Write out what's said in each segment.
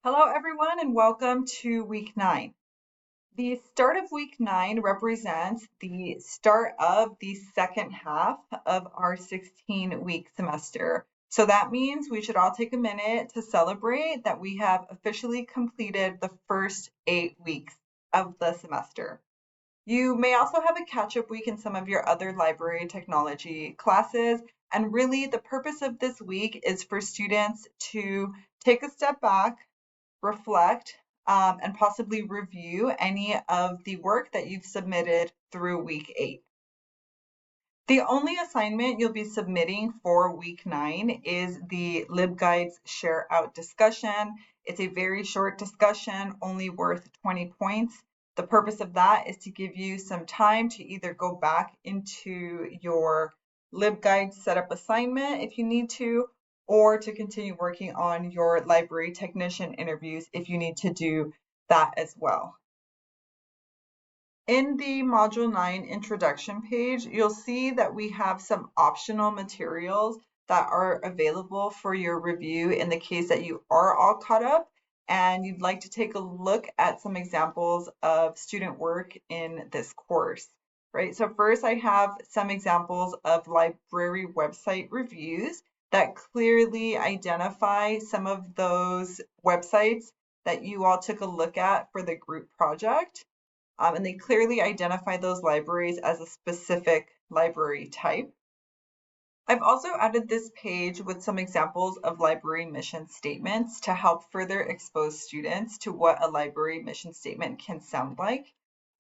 Hello, everyone, and welcome to week 9. The start of week 9 represents the start of the second half of our 16-week semester. So that means we should all take a minute to celebrate that we have officially completed the first 8 weeks of the semester. You may also have a catch-up week in some of your other library technology classes. And really, the purpose of this week is for students to take a step back, reflect, and possibly review any of the work that you've submitted through week 8. The only assignment you'll be submitting for week 9 is the LibGuides Share Out discussion. It's a very short discussion, only worth 20 points. The purpose of that is to give you some time to either go back into your LibGuides setup assignment if you need to, or to continue working on your library technician interviews if you need to do that as well. In the Module 9 introduction page, you'll see that we have some optional materials that are available for your review in the case that you are all caught up and you'd like to take a look at some examples of student work in this course, right? So first I have some examples of library website reviews that clearly identify some of those websites that you all took a look at for the group project. And they clearly identify those libraries as a specific library type. I've also added this page with some examples of library mission statements to help further expose students to what a library mission statement can sound like.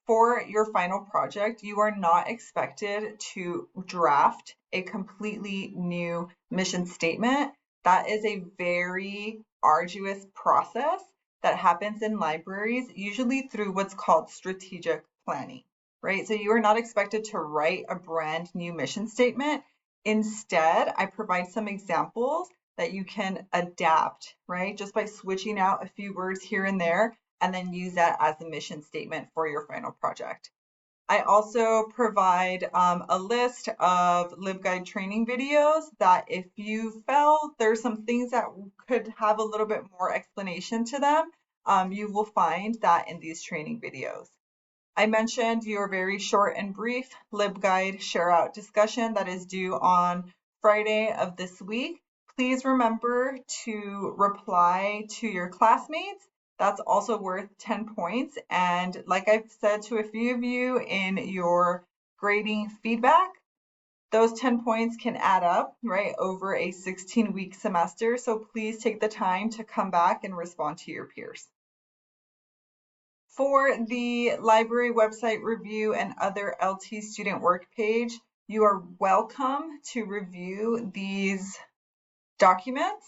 For your final project, you are not expected to draft a completely new mission statement. That is a very arduous process that happens in libraries, usually through what's called strategic planning, right? So you are not expected to write a brand new mission statement. Instead, I provide some examples that you can adapt, right? Just by switching out a few words here and there, and then use that as a mission statement for your final project. I also provide a list of LibGuide training videos that if you felt there's some things that could have a little bit more explanation to them, you will find that in these training videos. I mentioned your very short and brief LibGuide share out discussion that is due on Friday of this week. Please remember to reply to your classmates. That's also worth 10 points. And like I've said to a few of you in your grading feedback, those 10 points can add up, right, over a 16-week semester. So please take the time to come back and respond to your peers. For the library website review and other LT student work page, you are welcome to review these documents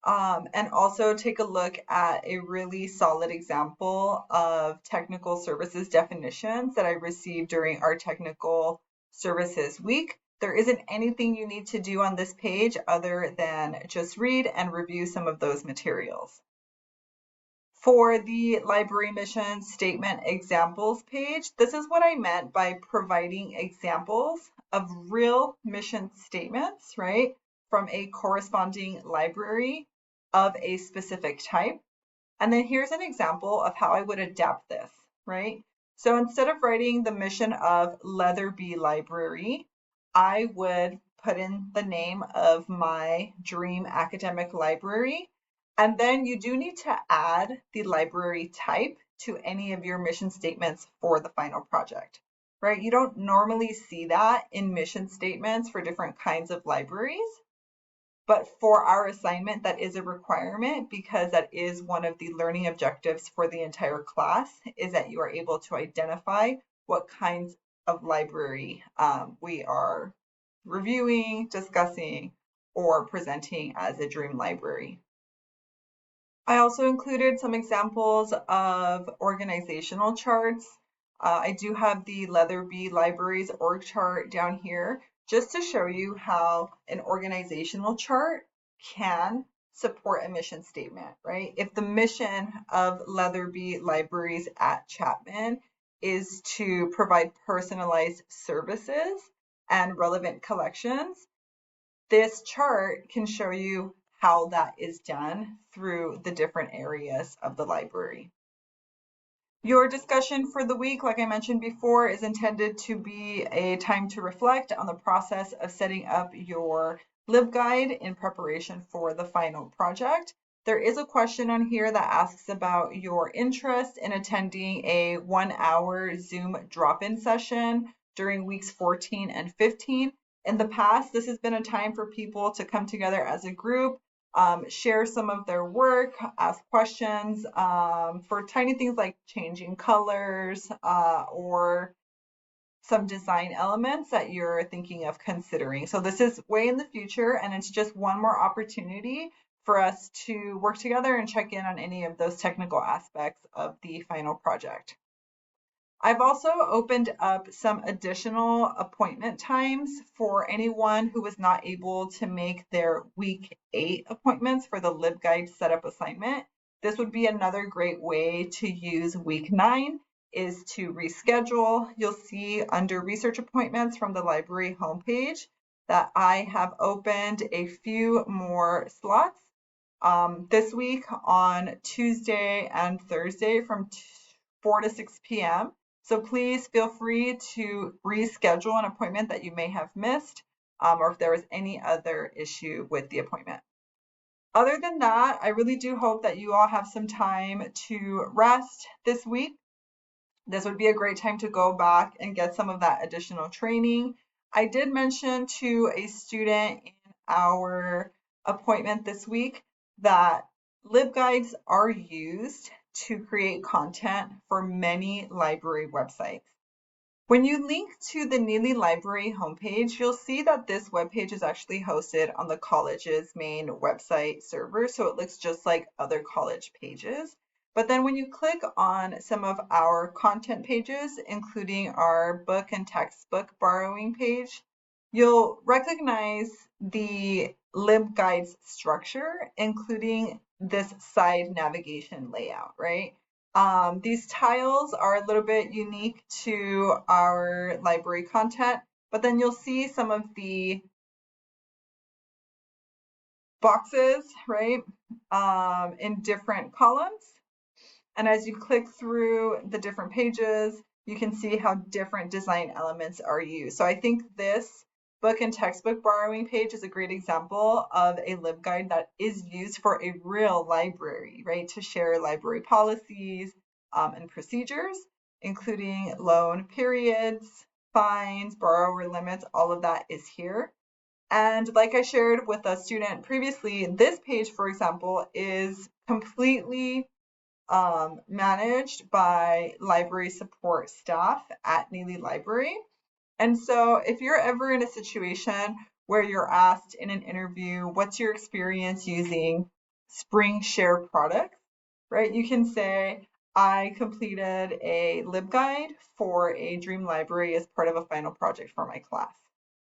and also take a look at a really solid example of technical services definitions that I received during our technical services week. There isn't anything you need to do on this page other than just read and review some of those materials. For the library mission statement examples page, this is what I meant by providing examples of real mission statements, right, from a corresponding library of a specific type. And then here's an example of how I would adapt this, right? So instead of writing the mission of Leatherby Library, I would put in the name of my dream academic library. And then you do need to add the library type to any of your mission statements for the final project, right? You don't normally see that in mission statements for different kinds of libraries, but for our assignment, that is a requirement because that is one of the learning objectives for the entire class, is that you are able to identify what kinds of library we are reviewing, discussing, or presenting as a dream library. I also included some examples of organizational charts. I do have the Leatherby Libraries org chart down here just to show you how an organizational chart can support a mission statement, right? If the mission of Leatherby Libraries at Chapman is to provide personalized services and relevant collections, this chart can show you how that is done through the different areas of the library. Your discussion for the week, like I mentioned before, is intended to be a time to reflect on the process of setting up your LibGuide in preparation for the final project. There is a question on here that asks about your interest in attending a 1-hour Zoom drop-in session during weeks 14 and 15. In the past, this has been a time for people to come together as a group, share some of their work, ask questions for tiny things like changing colors or some design elements that you're thinking of considering. So this is way in the future, and it's just one more opportunity for us to work together and check in on any of those technical aspects of the final project. I've also opened up some additional appointment times for anyone who was not able to make their week 8 appointments for the LibGuide setup assignment. This would be another great way to use week 9 is to reschedule. You'll see under research appointments from the library homepage that I have opened a few more slots this week on Tuesday and Thursday from 4 to 6 p.m. So please feel free to reschedule an appointment that you may have missed or if there was any other issue with the appointment. Other than that, I really do hope that you all have some time to rest this week. This would be a great time to go back and get some of that additional training. I did mention to a student in our appointment this week that LibGuides are used to create content for many library websites. When you link to the Neely Library homepage, you'll see that this webpage is actually hosted on the college's main website server, so it looks just like other college pages. But then when you click on some of our content pages, including our book and textbook borrowing page, you'll recognize the LibGuides structure, including this side navigation layout, right? These tiles are a little bit unique to our library content, but then you'll see some of the boxes, right, in different columns. And as you click through the different pages, you can see how different design elements are used. So I think this book and textbook borrowing page is a great example of a LibGuide that is used for a real library, right, to share library policies and procedures, including loan periods, fines, borrower limits, all of that is here. And like I shared with a student previously, this page, for example, is completely managed by library support staff at Neely Library. And so if you're ever in a situation where you're asked in an interview, what's your experience using SpringShare products, right? You can say, I completed a LibGuide for a Dream Library as part of a final project for my class,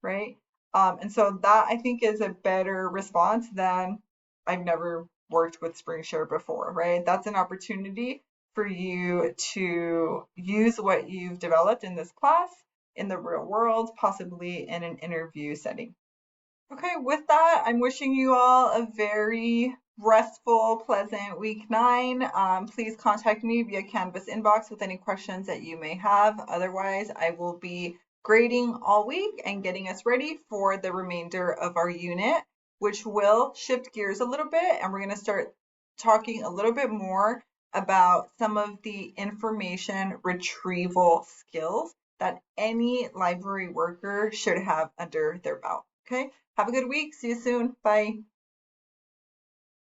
right? And so that I think is a better response than I've never worked with SpringShare before, right? That's an opportunity for you to use what you've developed in this class in the real world, possibly in an interview setting. Okay, with that, I'm wishing you all a very restful, pleasant week 9. Please contact me via Canvas inbox with any questions that you may have. Otherwise, I will be grading all week and getting us ready for the remainder of our unit, which will shift gears a little bit, and we're going to start talking a little bit more about some of the information retrieval skills that any library worker should have under their belt. Okay, have a good week. See you soon. Bye.